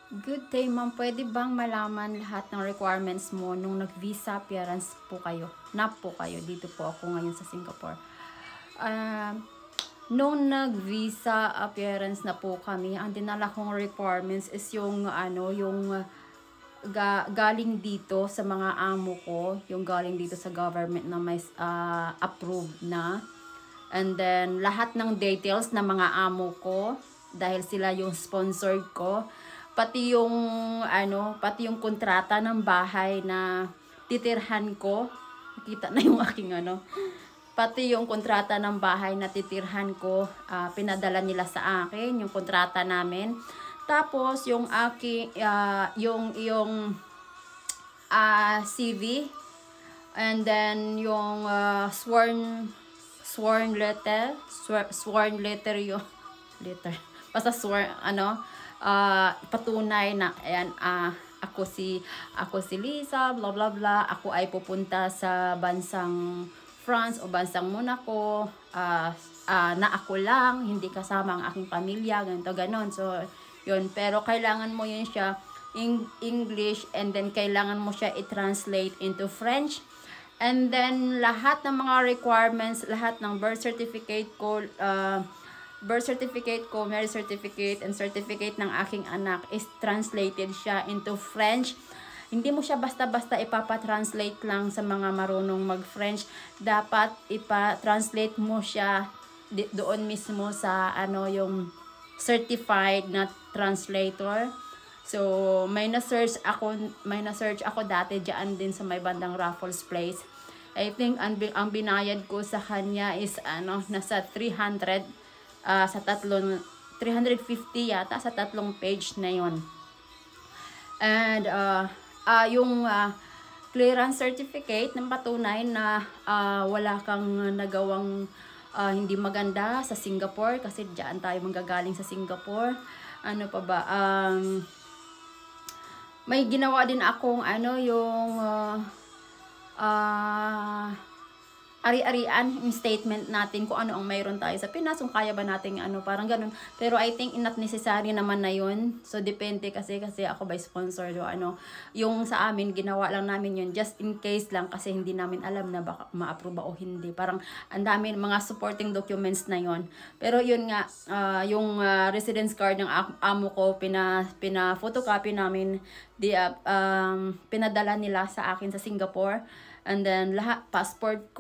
Good day, ma'am. Pwede bang malaman lahat ng requirements mo nung nag-visa appearance po kayo? Po kayo. Dito po ako ngayon sa Singapore. Nung nag-visa appearance na po kami, ang dinala kong requirements is yung galing dito sa mga amo ko, yung galing dito sa government na may approved na. And then lahat ng details ng mga amo ko dahil sila yung sponsored ko, pati yung kontrata ng bahay na titirhan ko. Nakita na yung aking pati yung kontrata ng bahay na titirhan ko, pinadala nila sa akin, yung kontrata namin. Tapos yung aking CV, and then yung sworn letter yung letter. Basta patunay na ayan, ako si Lisa, blah blah blah. Ako ay pupunta sa bansang France o bansang Monaco, na ako lang, hindi kasama ang aking pamilya, ganito ganon. So yun, pero kailangan mo yun siya English, and then kailangan mo siya i-translate into French. And then lahat ng mga requirements, lahat ng birth certificate ko, marriage certificate, and certificate ng aking anak is translated siya into French. Hindi mo siya basta-basta ipapa-translate lang sa mga marunong mag-French. Dapat ipa-translate mo siya doon mismo sa yung certified na translator. So, may na-search ako dati diyan din sa may bandang Raffles Place. I think ang binayad ko sa kanya is nasa 300 350 yata sa tatlong page na yon. And yung clearance certificate ng patunay na wala kang nagawang hindi maganda sa Singapore, kasi diyan tayo manggagaling sa Singapore. Ano pa ba? May ginawa din akong yung ari-arian yung statement natin kung ano ang mayroon tayo sa Pinas, kung kaya ba natin parang ganun. Pero I think not necessary naman na yun. So depende kasi ako by sponsor o yung sa amin ginawa lang namin yun just in case lang, kasi hindi namin alam na baka ma-approve o hindi. Parang ang dami mga supporting documents na yun. Pero yun nga, yung residence card ng amo ko, photocopy namin, pinadala nila sa akin sa Singapore. And then lahat, passport,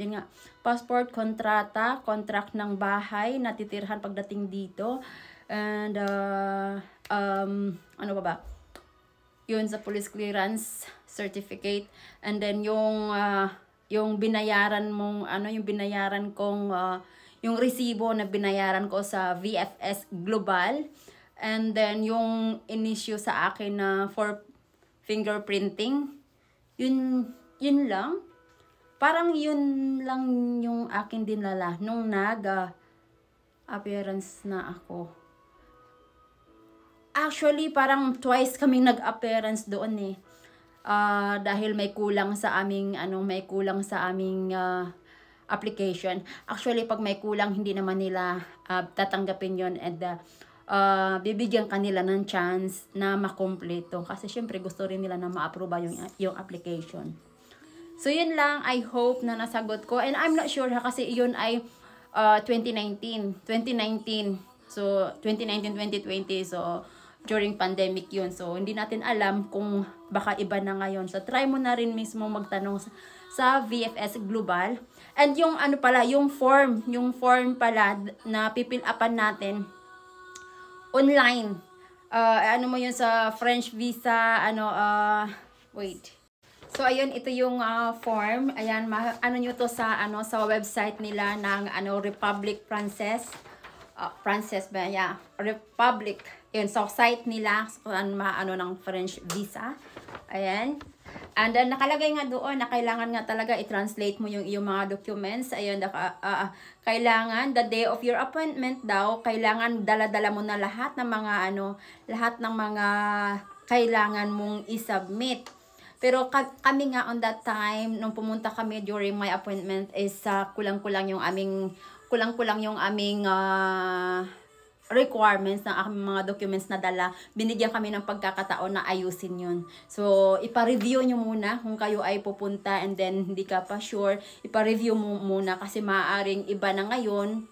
yun nga, passport, contract ng bahay na titirhan pagdating dito. And ano pa ba? Yun sa police clearance certificate. And then yung binayaran mong yung binayaran kong yung resibo na binayaran ko sa VFS Global. And then yung in-issue sa akin na for fingerprinting, yun lang. Parang yun lang yung akin dinala nung nag-appearance na ako. Actually, parang twice kaming nag-appearance doon dahil may kulang sa aming application. Actually, pag may kulang, hindi naman nila tatanggapin yun, and bibigyan kanila ng chance na makumpleto, kasi syempre gusto rin nila na ma-approve yung application. So yun lang, I hope na nasagot ko, and I'm not sure kasi yun ay 2019. So 2019-2020, so during pandemic yun. So hindi natin alam kung baka iba na ngayon. So try mo na rin mismo magtanong sa VFS Global. And yung yung form pala na pipil upan natin online. Mo yun sa French visa, wait. So ayun, ito yung form. Ayan, nyo to sa sa website nila ng Republic Frances. Frances ba? Yeah, Republic. Yun, sa site nila ng French visa. Ayan. And then nakalagay nga doon na kailangan nga talaga i-translate mo yung iyong mga documents. Ayun, kailangan the day of your appointment daw, kailangan dala-dala mo na lahat ng mga kailangan mong i-submit. Pero kami nga on that time nung pumunta kami during my appointment is kulang-kulang yung aming requirements ng aking mga documents na dala, binigyan kami ng pagkakataon na ayusin yun. So, ipa-review nyo muna kung kayo ay pupunta and then hindi ka pa sure, ipa-review mo muna kasi maaaring iba na ngayon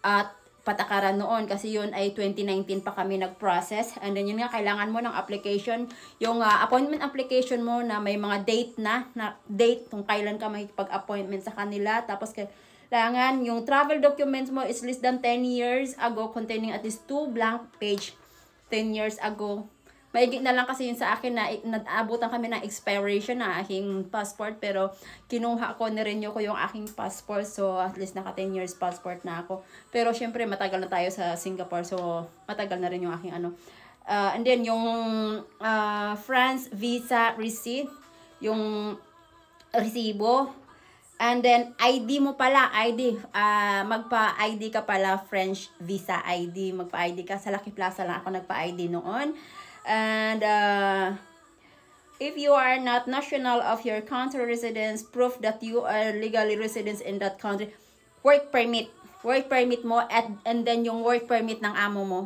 at patakaran noon kasi yun ay 2019 pa kami nag-process and then yun nga kailangan mo ng application yung appointment application mo na may mga date na date kung kailan ka may pag-appointment sa kanila tapos kailangan yung travel documents mo is less than 10 years ago containing at least 2 blank page 10 years ago. Maigit na lang kasi yun sa akin na naabutan kami ng expiration na aking passport pero kinuha ko, nirenew ko yung aking passport so at least naka 10 years passport na ako. Pero syempre matagal na tayo sa Singapore so matagal na rin yung aking ano. And then yung France visa receipt, yung resibo. And then ID mo pala, ID, magpa-ID ka pala, French visa ID, magpa-ID ka. Sa Lucky Plaza lang ako nagpa-ID noon. And if you are not national of your country residence, proof that you are legally residents in that country, work permit mo and then yung work permit ng amo mo,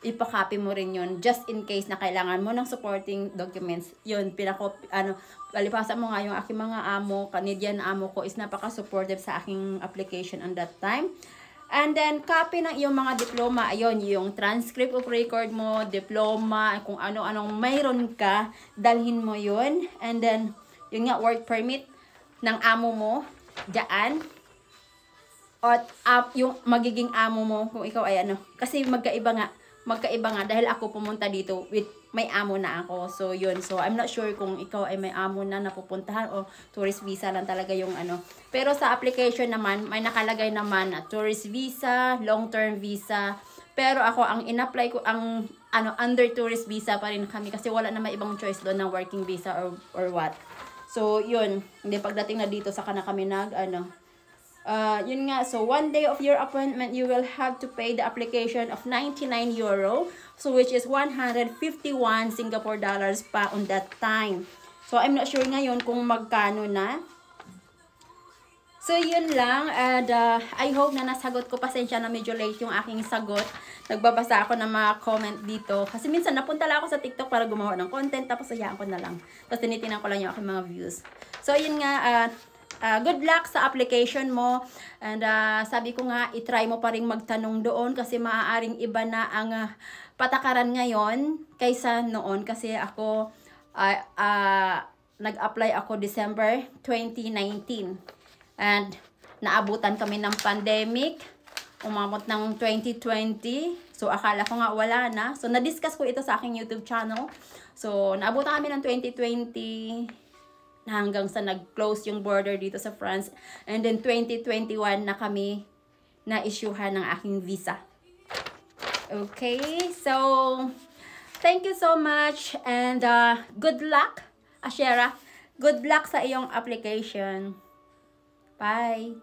ipakopy mo rin yun just in case na kailangan mo ng supporting documents. Yun, palipasa mo nga yung aking mga amo, Canadian amo ko is napaka-supportive sa aking application on that time. And then, copy ng iyong mga diploma. Ayun, yung transcript of record mo, diploma, kung ano-anong mayroon ka, dalhin mo yun. And then, yun nga, work permit ng amo mo, dyan. At yung magiging amo mo, kung ikaw ay ano. Kasi magkaiba nga, dahil ako pumunta dito with may amo na ako. So, yun. So, I'm not sure kung ikaw ay may amo na napupuntahan o tourist visa lang talaga yung ano. Pero sa application naman, may nakalagay naman na tourist visa, long-term visa. Pero ako, ang in-apply ko, under tourist visa pa rin kami kasi wala na may ibang choice doon ng working visa or what. So, yun. Hindi, pagdating na dito, saka na kami yun nga, so 1 day of your appointment, you will have to pay the application of 99 euro, so which is 151 Singapore dollars pa on that time. So, I'm not sure ngayon kung magkano na. So, yun lang, and I hope na nasagot ko. Pasensya na medyo late yung aking sagot. Nagbabasa ako ng mga comment dito. Kasi minsan napunta lang ako sa TikTok para gumawa ng content, tapos hayaan ko na lang. Tapos tinitingnan ko lang yung aking mga views. So, yun nga, good luck sa application mo and sabi ko nga itry mo pa ring magtanong doon kasi maaaring iba na ang patakaran ngayon kaysa noon kasi ako nag-apply ako December 2019 and naabutan kami ng pandemic, umabot ng 2020, so akala ko nga wala na, so na-discuss ko ito sa aking YouTube channel. So naabutan kami ng 2020 hanggang sa nag-close yung border dito sa France. And then 2021 na kami na-issuehan ng aking visa. Okay, so thank you so much and good luck, Ashera. Good luck sa iyong application. Bye!